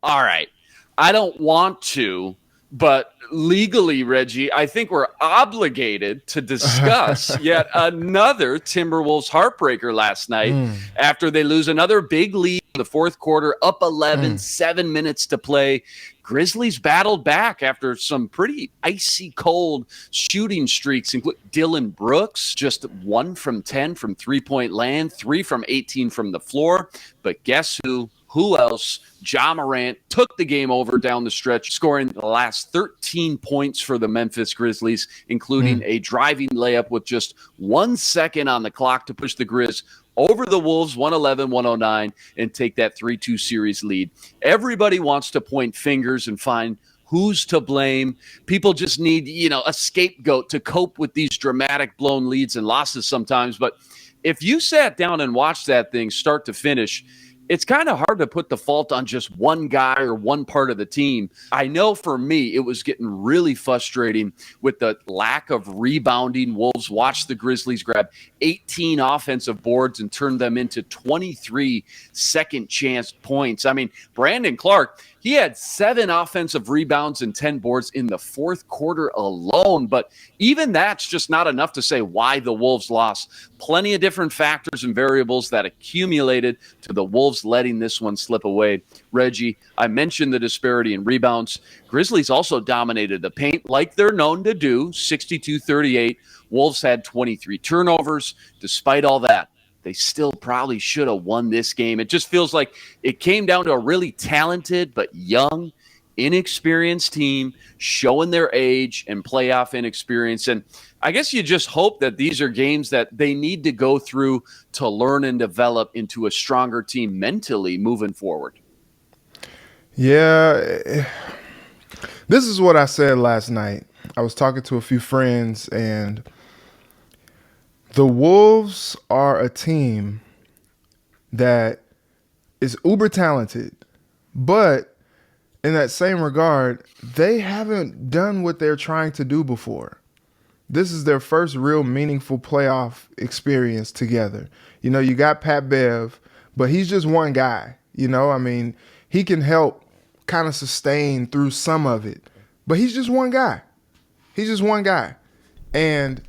All right. I don't want to, but legally, Reggie, I think we're obligated to discuss yet another Timberwolves heartbreaker last night after they lose another big lead in the fourth quarter, up 11, 7 minutes to play. Grizzlies battled back after some pretty icy cold shooting streaks, including Dylan Brooks, just 1 from 10 from three-point land, 3 from 18 from the floor. But guess who? Who else? Ja Morant took the game over down the stretch, scoring the last 13 points for the Memphis Grizzlies, including a driving layup with just 1 second on the clock to push the Grizz over the Wolves 111-109 and take that 3-2 series lead. Everybody wants to point fingers and find who's to blame. People just need, a scapegoat to cope with these dramatic blown leads and losses sometimes. But if you sat down and watched that thing start to finish, it's kind of hard to put the fault on just one guy or one part of the team. I know for me, it was getting really frustrating with the lack of rebounding. Wolves watched the Grizzlies grab 18 offensive boards and turn them into 23 second chance points. I mean, Brandon Clark, he had 7 offensive rebounds and 10 boards in the fourth quarter alone. But even that's just not enough to say why the Wolves lost. Plenty of different factors and variables that accumulated to the Wolves letting this one slip away. Reggie, I mentioned the disparity in rebounds. Grizzlies also dominated the paint like they're known to do, 62-38. Wolves had 23 turnovers. Despite all that, they still probably should have won this game. It just feels like it came down to a really talented but young, inexperienced team showing their age and playoff inexperience. And I guess you just hope that these are games that they need to go through to learn and develop into a stronger team mentally moving forward. Yeah, this is what I said last night. I was talking to a few friends, and the Wolves are a team that is uber talented, but in that same regard, they haven't done what they're trying to do before. This is their first real meaningful playoff experience together. You got Pat Bev, but he's just one guy. He can help kind of sustain through some of it, but he's just one guy. And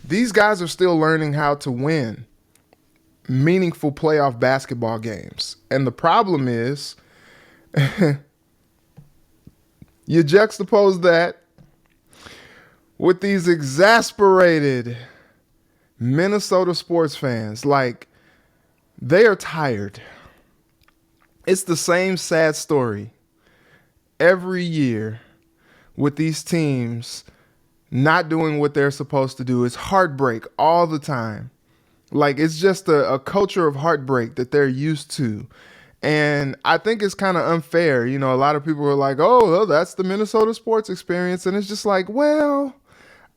these guys are still learning how to win meaningful playoff basketball games. And the problem is, you juxtapose that with these exasperated Minnesota sports fans. Like, they are tired. It's the same sad story every year with these teams not doing what they're supposed to do. It's heartbreak all the time. Like, it's just a culture of heartbreak that they're used to. And I think it's kind of unfair. A lot of people are like, oh, well, that's the Minnesota sports experience. And it's just like, well,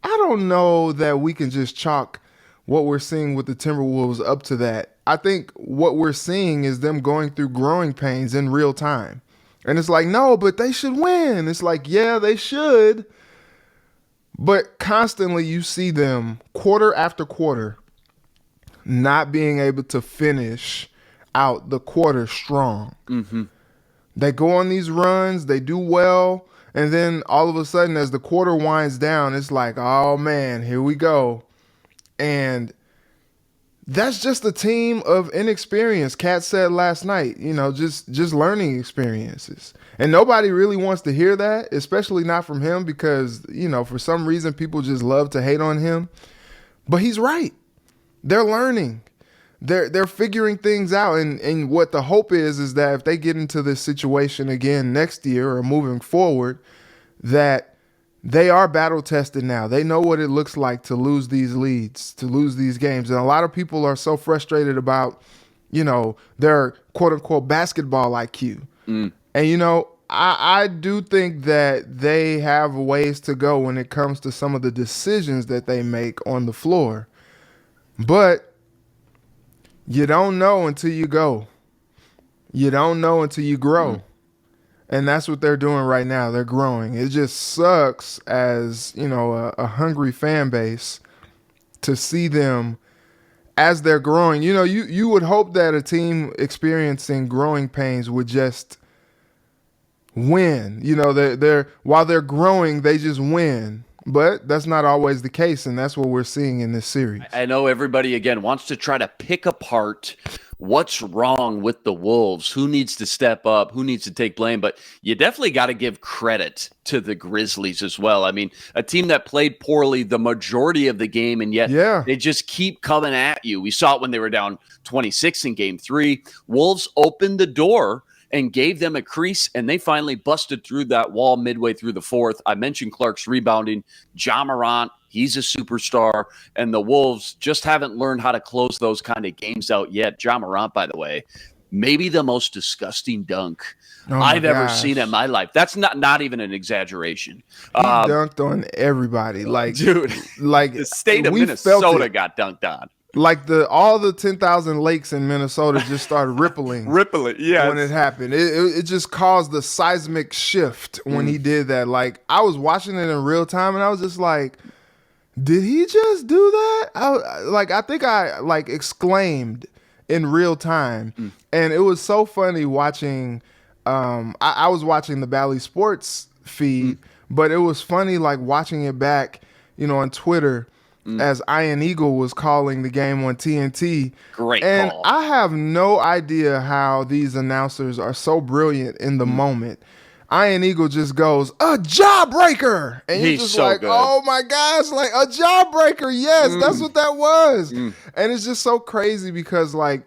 I don't know that we can just chalk what we're seeing with the Timberwolves up to that. I think what we're seeing is them going through growing pains in real time. And it's like, no, but they should win. It's like, yeah, they should. But constantly you see them quarter after quarter not being able to finish out the quarter strong. Mm-hmm. They go on these runs, they do well, and then all of a sudden as the quarter winds down, it's like, oh man, here we go. And that's just a team of inexperience. Kat said last night, just learning experiences. And nobody really wants to hear that, especially not from him, because, for some reason people just love to hate on him. But he's right. They're learning. They're figuring things out. And what the hope is that if they get into this situation again next year or moving forward, that they are battle tested now. They know what it looks like to lose these leads, to lose these games. And a lot of people are so frustrated about, their quote unquote basketball IQ. And, I do think that they have ways to go when it comes to some of the decisions that they make on the floor. But you don't know until you go. You don't know until you grow. And that's what they're doing right now. They're growing. It just sucks as, a hungry fan base to see them as they're growing. You would hope that a team experiencing growing pains would just win. You know, they're while they're growing, they just win. But that's not always the case, and that's what we're seeing in this series. I know everybody, again, wants to try to pick apart what's wrong with the Wolves, who needs to step up, who needs to take blame, but you definitely got to give credit to the Grizzlies as well. I mean, a team that played poorly the majority of the game, and yet they just keep coming at you. We saw it when they were down 26 in Game 3. Wolves opened the door and gave them a crease, and they finally busted through that wall midway through the fourth. I mentioned Clark's rebounding. Ja Morant, he's a superstar, and the Wolves just haven't learned how to close those kind of games out yet. Ja Morant, by the way, maybe the most disgusting dunk I've ever seen in my life. That's not even an exaggeration. He dunked on everybody. Like, dude, like the state of Minnesota got dunked on. Like all the 10,000 lakes in Minnesota just started rippling. Yeah. When it happened. It just caused the seismic shift when he did that. Like, I was watching it in real time, and I was just like, did he just do that? I think I exclaimed in real time. And it was so funny watching. I was watching the Bally Sports feed, but it was funny like watching it back, on Twitter. As Ian Eagle was calling the game on TNT. Great and call. I have no idea how these announcers are so brilliant in the moment. Ian Eagle just goes, a jawbreaker! And you're just so like, good. Oh my gosh, like a jawbreaker, yes, that's what that was. And it's just so crazy because like,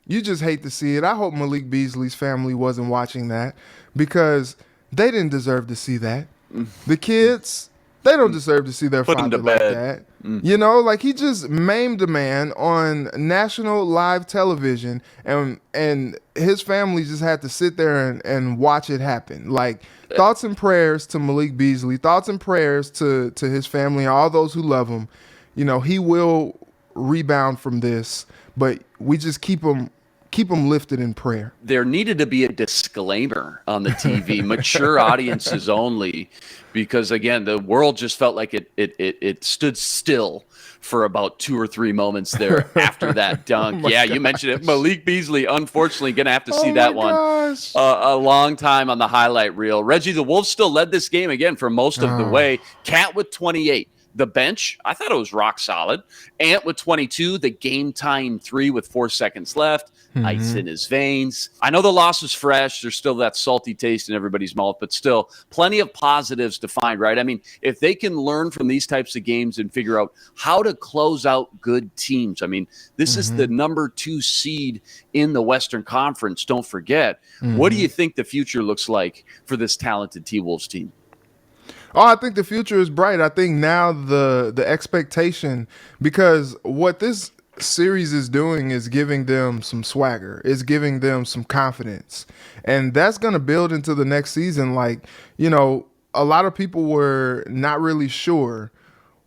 you just hate to see it. I hope Malik Beasley's family wasn't watching that because they didn't deserve to see that. The kids, they don't deserve to see their father like that. Like he just maimed a man on national live television, and his family just had to sit there and watch it happen. Like, thoughts and prayers to Malik Beasley, thoughts and prayers to his family, all those who love him. He will rebound from this, but we just keep him lifted in prayer. There needed to be a disclaimer on the TV, mature audiences only, because again, the world just felt like it stood still for about 2 or 3 moments there after that dunk. You mentioned it. Malik Beasley, unfortunately, going to have to see that one a long time on the highlight reel. Reggie, the Wolves still led this game again for most of the way. Cat with 28. The bench, I thought it was rock solid. Ant with 22, the game-tying 3 with 4 seconds left. Ice in his veins. I know the loss was fresh. There's still that salty taste in everybody's mouth, but still plenty of positives to find, right? I mean, if they can learn from these types of games and figure out how to close out good teams. I mean, this is the number 2 seed in the Western Conference, don't forget. What do you think the future looks like for this talented T-Wolves team? Oh, I think the future is bright. I think now the expectation, because what this series is doing is giving them some swagger. It's giving them some confidence. And that's going to build into the next season. Like, a lot of people were not really sure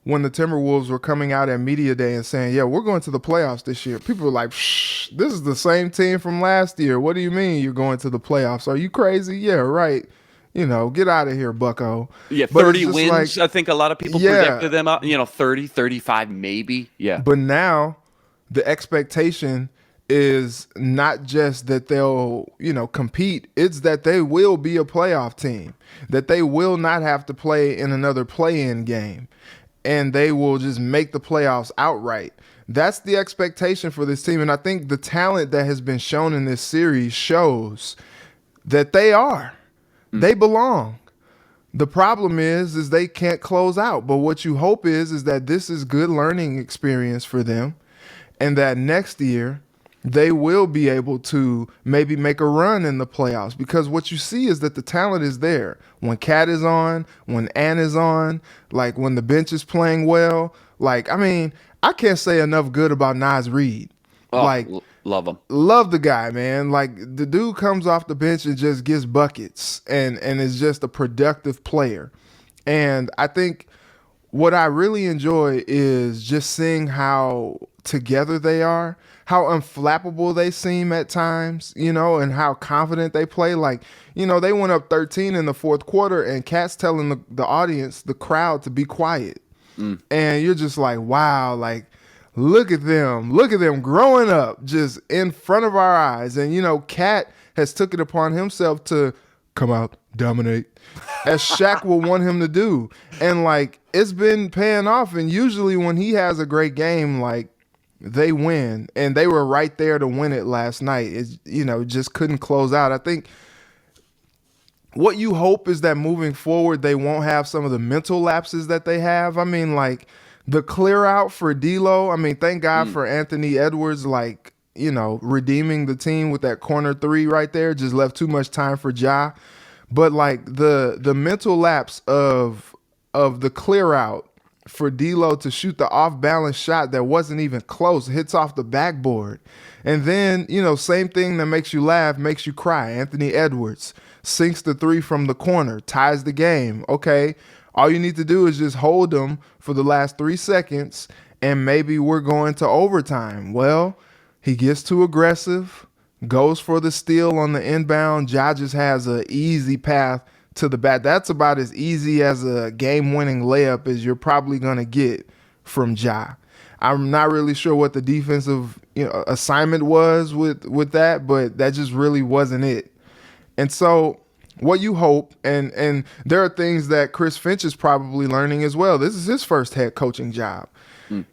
when the Timberwolves were coming out at Media Day and saying, yeah, we're going to the playoffs this year. People were like, this is the same team from last year. What do you mean you're going to the playoffs? Are you crazy? Yeah, right. Get out of here, bucko. Yeah, 30 wins. I think a lot of people projected them out, 30, 35 maybe. Yeah. But now the expectation is not just that they'll, compete. It's that they will be a playoff team, that they will not have to play in another play-in game, and they will just make the playoffs outright. That's the expectation for this team. And I think the talent that has been shown in this series shows that they are. They belong. The problem is they can't close out. But what you hope is that this is good learning experience for them, and that next year they will be able to maybe make a run in the playoffs, because what you see is that the talent is there. When Cat is on, when Ant is on, like when the bench is playing well, like, I mean, I can't say enough good about Naz Reid. Love him. Love the guy, man. Like, the dude comes off the bench and just gets buckets and is just a productive player. And I think what I really enjoy is just seeing how together they are, how unflappable they seem at times, and how confident they play. Like, they went up 13 in the fourth quarter, and Cat's telling the audience, the crowd, to be quiet. And you're just like, wow, like, look at them growing up just in front of our eyes. And, Cat has took it upon himself to come out, dominate, as Shaq will want him to do. And like, it's been paying off. And usually when he has a great game, like, they win. And they were right there to win it last night. It, just couldn't close out. I think what you hope is that moving forward, they won't have some of the mental lapses that they have. I mean, like, the clear out for D'Lo, I mean, thank God for Anthony Edwards, like, redeeming the team with that corner three right there. Just left too much time for Ja. But like the mental lapse of the clear out for D'Lo to shoot the off balance shot that wasn't even close, hits off the backboard. And then, same thing that makes you laugh, makes you cry. Anthony Edwards sinks the three from the corner, ties the game. Okay, all you need to do is just hold them for the last 3 seconds and maybe we're going to overtime. Well, he gets too aggressive, goes for the steal on the inbound. Ja just has an easy path to the bat. That's about as easy as a game-winning layup as you're probably going to get from Ja. I'm not really sure what the defensive assignment was with that, but that just really wasn't it. And so what you hope, and there are things that Chris Finch is probably learning as well. This is his first head coaching job.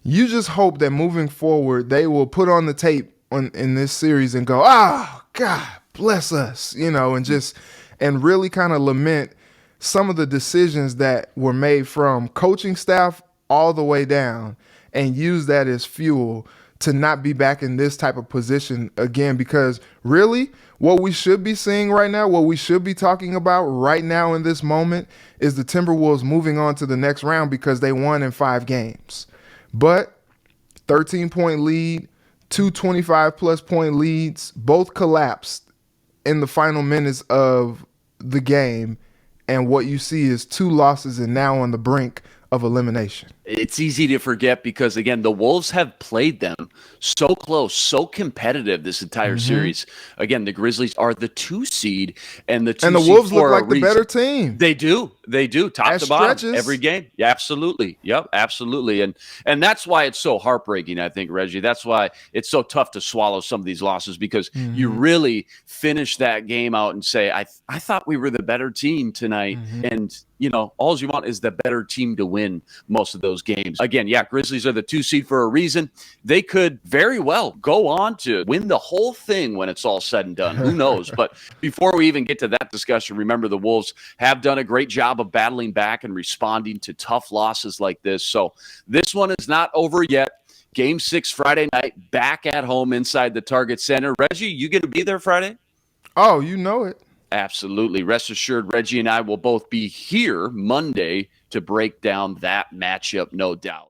You just hope that moving forward, they will put on the tape in this series and go, oh, God, bless us, and really kind of lament some of the decisions that were made from coaching staff all the way down and use that as fuel to not be back in this type of position again. Because really, what we should be seeing right now, what we should be talking about right now in this moment is the Timberwolves moving on to the next round because they won in 5 games. But 13-point lead, 2 25-plus point leads, both collapsed in the final minutes of the game. And what you see is 2 losses and now on the brink of elimination. It's easy to forget because, again, the Wolves have played them so close, so competitive this entire series. Again, the Grizzlies are the 2 seed, and the Wolves look like the better team. They do. Top At to bottom, stretches. every game. Yeah, absolutely. Yep, absolutely. And that's why it's so heartbreaking, I think, Reggie. That's why it's so tough to swallow some of these losses because you really finish that game out and say, I thought we were the better team tonight. And, all you want is the better team to win most of those games. Again, yeah, Grizzlies are the 2 seed for a reason. They could very well go on to win the whole thing when it's all said and done. Who knows? But before we even get to that discussion, remember the Wolves have done a great job of battling back and responding to tough losses like this. So this one is not over yet. Game 6 Friday night, back at home inside the Target Center. Reggie, you going to be there Friday? Oh, you know it. Absolutely. Rest assured, Reggie and I will both be here Monday to break down that matchup, no doubt.